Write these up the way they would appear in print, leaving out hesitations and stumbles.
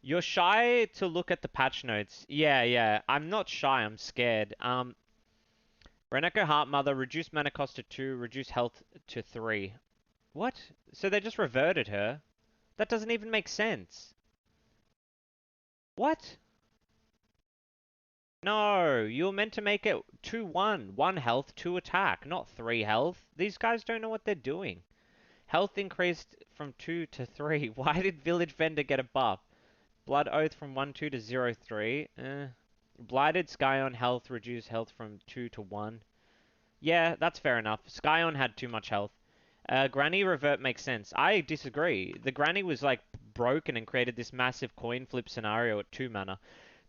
You're shy to look at the patch notes. Yeah, yeah. I'm not shy, I'm scared. Reneko Heart Mother, reduce mana cost to 2, reduce health to 3. What? So they just reverted her? That doesn't even make sense. What? No, you were meant to make it 2-1. 1 health, 2 attack, not 3 health. These guys don't know what they're doing. Health increased from 2 to 3. Why did Village Vendor get a buff? Blood Oath from 1-2 to 0-3. Blighted Skyon health reduced health from 2 to 1. Yeah, that's fair enough. Skyon had too much health. Granny Revert makes sense. I disagree. The Granny was like broken and created this massive coin flip scenario at 2 mana.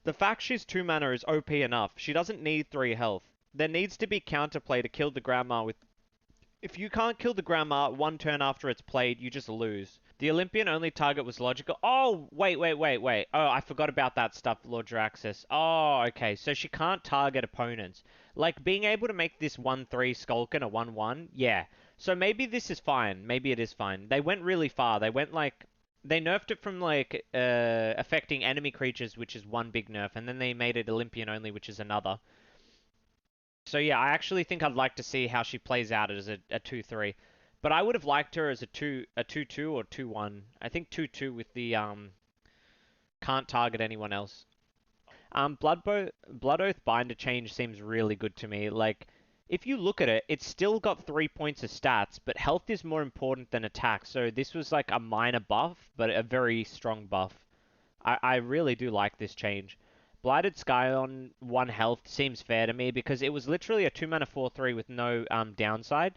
The fact she's 2 mana is OP enough. She doesn't need 3 health. There needs to be counterplay to kill the Grandma with... If you can't kill the Grandma 1 turn after it's played, you just lose. The Olympian only target was logical. Oh, wait. Oh, I forgot about that stuff, Lord Jaraxxus. Oh, okay. So she can't target opponents. Like, being able to make this 1-3 Skulkin a 1-1, yeah. So maybe this is fine. Maybe it is fine. They went really far. They went like... They nerfed it from like affecting enemy creatures, which is one big nerf, and then they made it Olympian only, which is another. So yeah, I actually think I'd like to see how she plays out as a 2-3. But I would have liked her as a 2-2 or 2-1. I think 2-2 with the can't target anyone else. Blood Oath Binder change seems really good to me. Like, if you look at it, it's still got 3 points of stats, but health is more important than attack. So this was like a minor buff, but a very strong buff. I really do like this change. Blighted Sky on 1 health seems fair to me because it was literally a 2 mana 4-3 with no downside.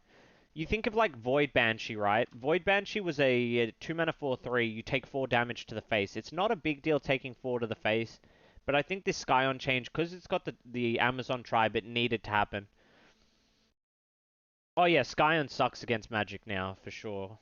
You think of like Void Banshee, right? Void Banshee was a 2 mana 4-3. You take 4 damage to the face. It's not a big deal taking 4 to the face, but I think this Skyon change, because it's got the Amazon tribe, it needed to happen. Oh yeah, Skyon sucks against Magic now, for sure.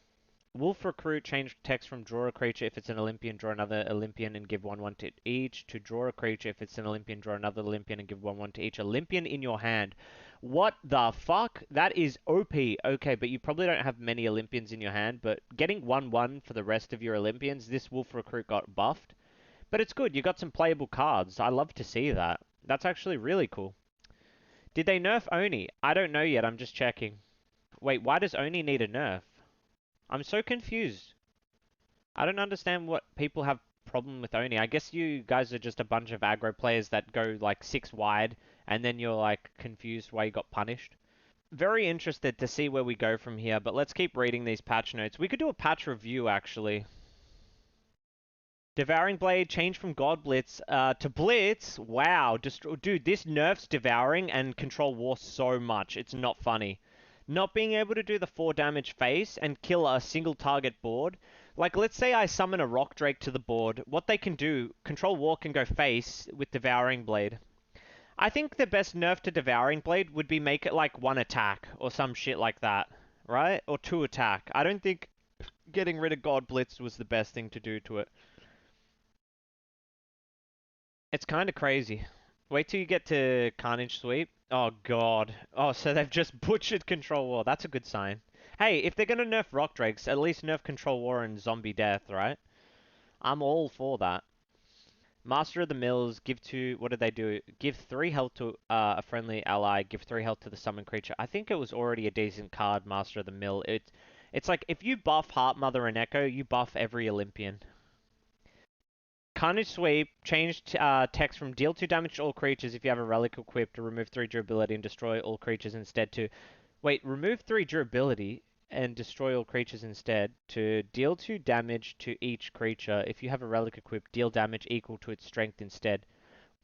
Wolf Recruit, change text from draw a creature if it's an Olympian, draw another Olympian and give 1-1 to each, to draw a creature if it's an Olympian, draw another Olympian and give 1-1 to each Olympian in your hand. What the fuck? That is OP. Okay, but you probably don't have many Olympians in your hand, but getting 1-1 for the rest of your Olympians, this Wolf Recruit got buffed. But it's good, you got some playable cards. I love to see that. That's actually really cool. Did they nerf Oni? I don't know yet, I'm just checking. Wait, why does Oni need a nerf? I'm so confused. I don't understand what people have problem with Oni. I guess you guys are just a bunch of aggro players that go like 6 wide, and then you're like confused why you got punished. Very interested to see where we go from here, but let's keep reading these patch notes. We could do a patch review, actually. Devouring Blade changed from God Blitz to Blitz. Wow. Dude, this nerfs Devouring and Control War so much. It's not funny. Not being able to do the 4 damage face and kill a single target board. Like, let's say I summon a Rock Drake to the board. What they can do, Control War can go face with Devouring Blade. I think the best nerf to Devouring Blade would be make it like 1 attack or some shit like that. Right? Or 2 attack. I don't think getting rid of God Blitz was the best thing to do to it. It's kind of crazy. Wait till you get to Carnage Sweep. Oh god. Oh, so they've just butchered Control War. That's a good sign. Hey, if they're gonna nerf Rock Drakes, at least nerf Control War and Zombie Death, right? I'm all for that. Master of the Mills, give 2... What did they do? Give 3 health to a friendly ally, give 3 health to the summon creature. I think it was already a decent card, Master of the Mill. It's like, if you buff Heart Mother and Echo, you buff every Olympian. Carnage Sweep, change text from deal 2 damage to all creatures if you have a relic equipped, to remove 3 durability and destroy all creatures instead to... Wait, remove 3 durability and destroy all creatures instead to deal 2 damage to each creature. If you have a relic equipped, deal damage equal to its strength instead.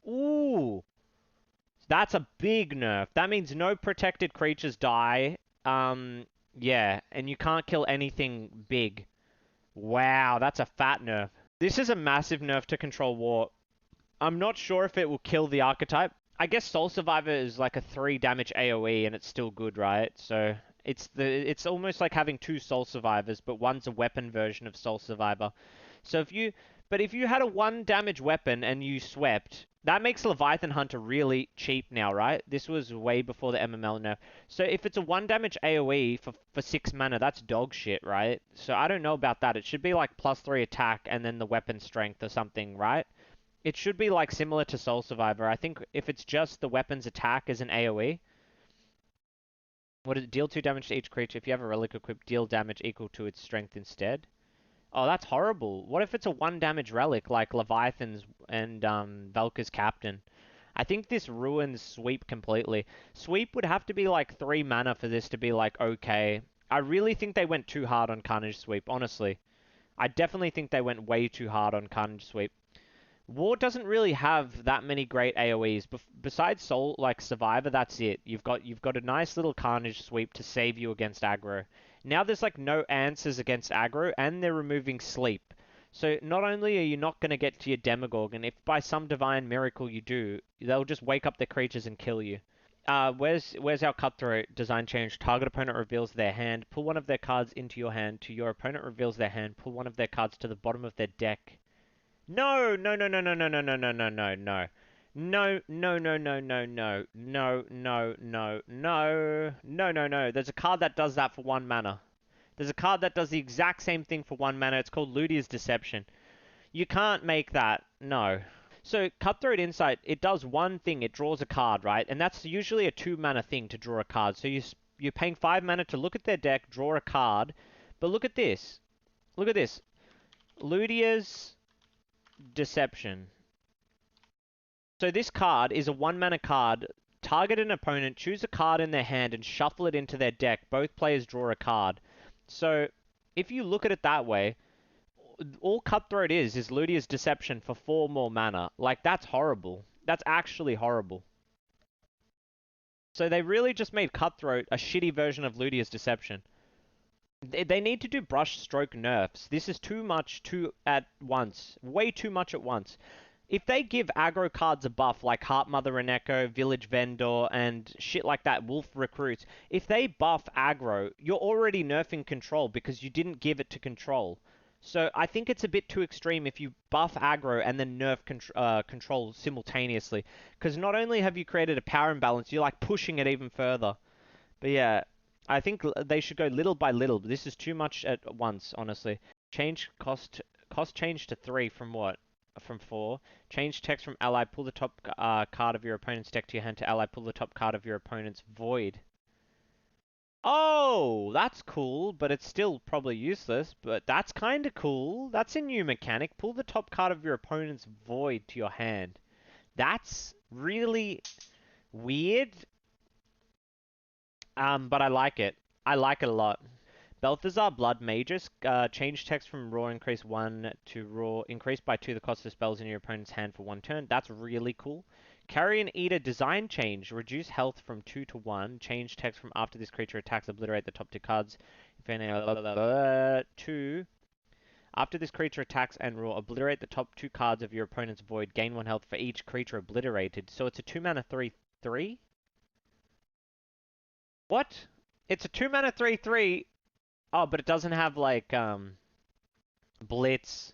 Ooh! That's a big nerf. That means no protected creatures die. Yeah, and you can't kill anything big. Wow, that's a fat nerf. This is a massive nerf to Control War. I'm not sure if it will kill the archetype. I guess Soul Survivor is like a 3 damage AoE and it's still good, right? So it's almost like having 2 Soul Survivors, but one's a weapon version of Soul Survivor. So if you had a 1 damage weapon and you swept, That makes Leviathan Hunter really cheap now, right? This was way before the MML nerf. So if it's a 1 damage AoE for 6 mana, that's dog shit, right? So I don't know about that. It should be like +3 attack and then the weapon strength or something, right? It should be like similar to Soul Survivor. I think if it's just the weapon's attack as an AoE, what is it? Deal 2 damage to each creature. If you have a relic equipped, deal damage equal to its strength instead. Oh, that's horrible. What if it's a 1 damage relic like Leviathan's and Velka's Captain? I think this ruins Sweep completely. Sweep would have to be like 3 mana for this to be like okay. I really think they went too hard on Carnage Sweep, honestly. I definitely think they went way too hard on Carnage Sweep. War doesn't really have that many great AoEs. Besides Soul, like Survivor, that's it. You've got a nice little Carnage Sweep to save you against aggro. Now there's like no answers against aggro, and they're removing sleep. So not only are you not going to get to your Demogorgon, if by some divine miracle you do, they'll just wake up their creatures and kill you. Where's our Cutthroat design change? Target opponent reveals their hand. Pull one of their cards into your hand. To your opponent reveals their hand. Pull one of their cards to the bottom of their deck. No, no, no, no, no, no, no, no, no, no, no, no. No, no, no, no, no, no, no, no, no, no, no, no, no. There's a card that does that for 1 mana. There's a card that does the exact same thing for 1 mana. It's called Ludia's Deception. You can't make that. No. So, Cutthroat Insight, it does one thing. It draws a card, right? And that's usually a 2 mana thing to draw a card. So you're paying 5 mana to look at their deck, draw a card. But look at this. Look at this. Ludia's Deception. So this card is a 1 mana card. Target an opponent, choose a card in their hand, and shuffle it into their deck. Both players draw a card. So if you look at it that way, all Cutthroat is Ludia's Deception for 4 more mana. Like, that's horrible. That's actually horrible. So they really just made Cutthroat a shitty version of Ludia's Deception. They need to do brush stroke nerfs. This is too much at once. Way too much at once. If they give aggro cards a buff like Heart Mother Reneko, Village Vendor, and shit like that, Wolf Recruits, if they buff aggro, you're already nerfing control because you didn't give it to control. So I think it's a bit too extreme if you buff aggro and then nerf control simultaneously. Because not only have you created a power imbalance, you're like pushing it even further. But yeah, I think they should go little by little. This is too much at once, honestly. Change cost change to 3 from what? From 4. Change text from ally. Pull the top card of your opponent's deck to your hand to ally. Pull the top card of your opponent's void. Oh, that's cool, but it's still probably useless. But that's kind of cool. That's a new mechanic. Pull the top card of your opponent's void to your hand. That's really weird. But I like it. I like it a lot. Balthazar Blood Magus, change text from raw increase 1 to raw increase by 2 the cost of spells in your opponent's hand for 1 turn. That's really cool. Carrion Eater design change, reduce health from 2 to 1. Change text from after this creature attacks, obliterate the top 2 cards. If any 2. After this creature attacks and raw, obliterate the top 2 cards of your opponent's void. Gain 1 health for each creature obliterated. So it's a 2 mana 3/3. What? It's a 2 mana 3/3. Oh, but it doesn't have like Blitz.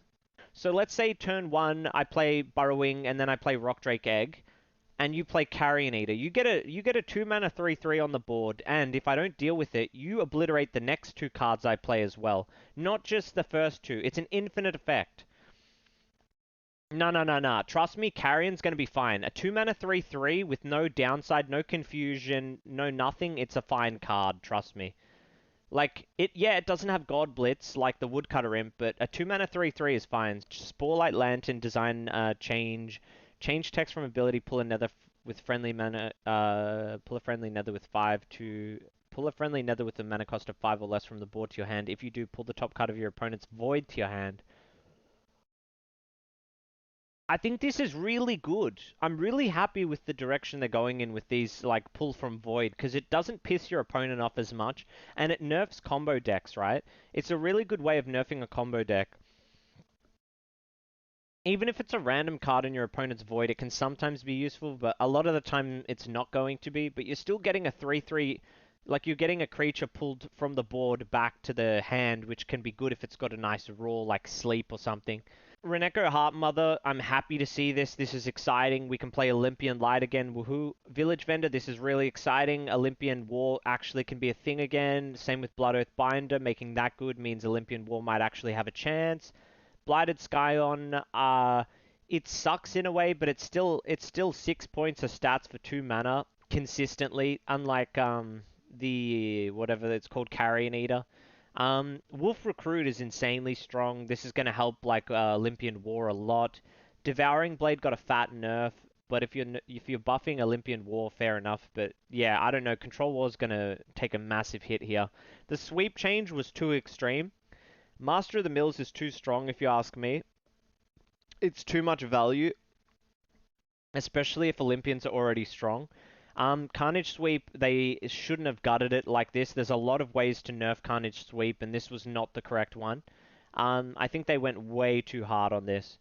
So let's say turn 1 I play Burrowing and then I play Rockdrake Egg and you play Carrion Eater. You get a 2 mana 3/3 on the board, and if I don't deal with it, you obliterate the next 2 cards I play as well. Not just the first 2. It's an infinite effect. No. Trust me, Carrion's going to be fine. A 2 mana 3/3 with no downside, no confusion, no nothing. It's a fine card, trust me. Like, it doesn't have God Blitz like the Woodcutter Imp, but a 2 mana 3/3 is fine. Sporelight Lantern, design change. Change text from ability, pull a nether with friendly mana, pull a friendly nether with 5 to... Pull a friendly nether with a mana cost of 5 or less from the board to your hand. If you do, pull the top card of your opponent's void to your hand. I think this is really good. I'm really happy with the direction they're going in with these, like, pull from void, because it doesn't piss your opponent off as much, and it nerfs combo decks, right? It's a really good way of nerfing a combo deck. Even if it's a random card in your opponent's void, it can sometimes be useful, but a lot of the time it's not going to be, but you're still getting a 3/3, like you're getting a creature pulled from the board back to the hand, which can be good if it's got a nice raw, like Sleep or something. Reneko Heartmother, I'm happy to see this. This is exciting. We can play Olympian Light again. Woohoo. Village Vendor, this is really exciting. Olympian War actually can be a thing again. Same with Blood Oath Binder. Making that good means Olympian War might actually have a chance. Blighted Scion, it sucks in a way, but it's still 6 points of stats for 2 mana consistently, unlike the whatever it's called, Carrion Eater. Wolf Recruit is insanely strong. This is going to help like Olympian War a lot. Devouring Blade got a fat nerf, but if you're buffing Olympian War, fair enough. But yeah, I don't know. Control War is going to take a massive hit here. The sweep change was too extreme. Master of the Mills is too strong, if you ask me. It's too much value, especially if Olympians are already strong. Carnage Sweep, they shouldn't have gutted it like this. There's a lot of ways to nerf Carnage Sweep, and this was not the correct one. I think they went way too hard on this.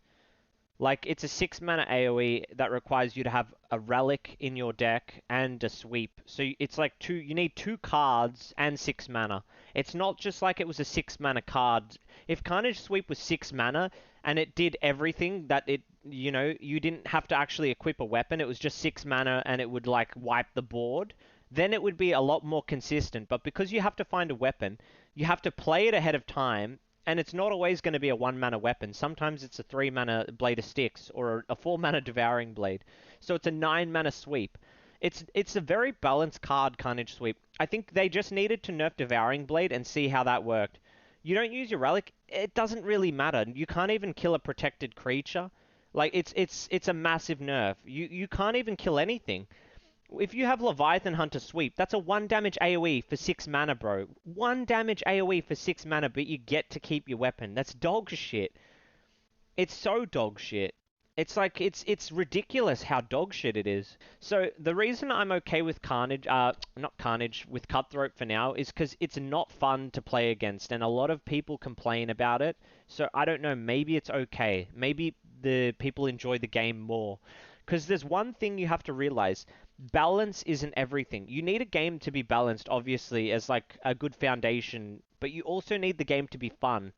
Like, it's a 6 mana AoE that requires you to have a relic in your deck and a sweep. So it's like you need 2 cards and 6 mana. It's not just like it was a 6 mana card. If Carnage Sweep was 6 mana and it did everything that you didn't have to actually equip a weapon, it was just 6 mana and it would like wipe the board, then it would be a lot more consistent. But because you have to find a weapon, you have to play it ahead of time, and it's not always going to be a 1 mana weapon. Sometimes it's a 3 mana Blade of Sticks or a 4 mana Devouring Blade. So it's a 9 mana sweep. It's a very balanced card, Carnage Sweep. I think they just needed to nerf Devouring Blade and see how that worked. You don't use your relic, it doesn't really matter. You can't even kill a protected creature. Like it's a massive nerf. You can't even kill anything. If you have Leviathan Hunter Sweep, that's a 1 damage AoE for 6 mana, bro. 1 damage AoE for 6 mana, but you get to keep your weapon. That's dog shit. It's so dog shit. It's like, it's ridiculous how dog shit it is. So, the reason I'm okay with Carnage, not Carnage, with Cutthroat for now, is because it's not fun to play against, and a lot of people complain about it. So, I don't know, maybe it's okay. Maybe the people enjoy the game more. Because there's one thing you have to realize. Balance isn't everything. You need a game to be balanced, obviously, as like a good foundation, but you also need the game to be fun.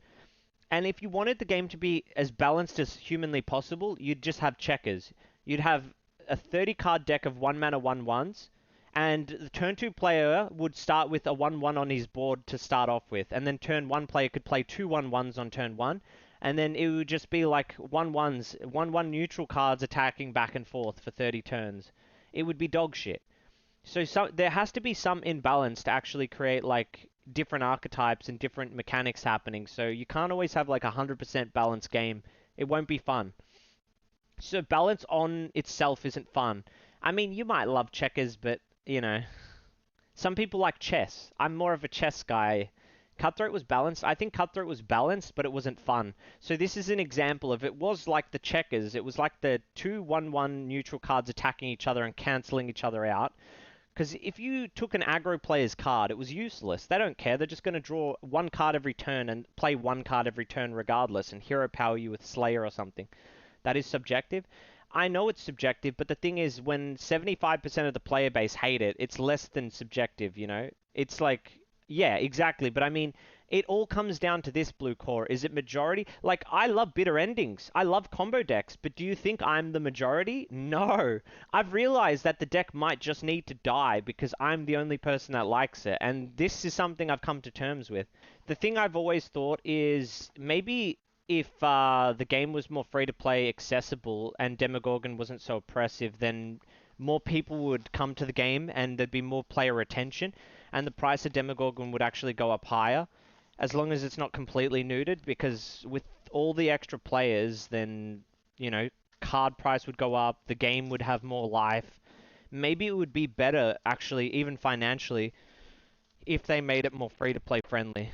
And if you wanted the game to be as balanced as humanly possible, you'd just have checkers. You'd have a 30 card deck of 1 mana 1/1s, and the turn 2 player would start with a 1/1 on his board to start off with, and then turn 1 player could play 2 1/1s on turn 1, and then it would just be like 1/1s, 1/1 neutral cards attacking back and forth for 30 turns. It would be dog shit. So there has to be some imbalance to actually create like different archetypes and different mechanics happening. So you can't always have like a 100% balanced game. It won't be fun. So balance on itself isn't fun. I mean, you might love checkers, but some people like chess. I'm more of a chess guy. Cutthroat was balanced. I think Cutthroat was balanced, but it wasn't fun. So this is an example of it was like the checkers. It was like the 2 1/1 neutral cards attacking each other and cancelling each other out. Because if you took an aggro player's card, it was useless. They don't care. They're just going to draw 1 card every turn and play 1 card every turn regardless and hero power you with Slayer or something. That is subjective. I know it's subjective, but the thing is, when 75% of the player base hate it, it's less than subjective, It's like, yeah, exactly. But I mean, it all comes down to this, Blue Core. Is it majority? Like, I love bitter endings. I love combo decks, but do you think I'm the majority? No. I've realized that the deck might just need to die because I'm the only person that likes it, and this is something I've come to terms with. The thing I've always thought is maybe if the game was more free-to-play accessible and Demogorgon wasn't so oppressive, then more people would come to the game and there'd be more player retention, and the price of Demogorgon would actually go up higher, as long as it's not completely neutered, because with all the extra players, then, card price would go up, the game would have more life. Maybe it would be better, actually, even financially, if they made it more free-to-play friendly.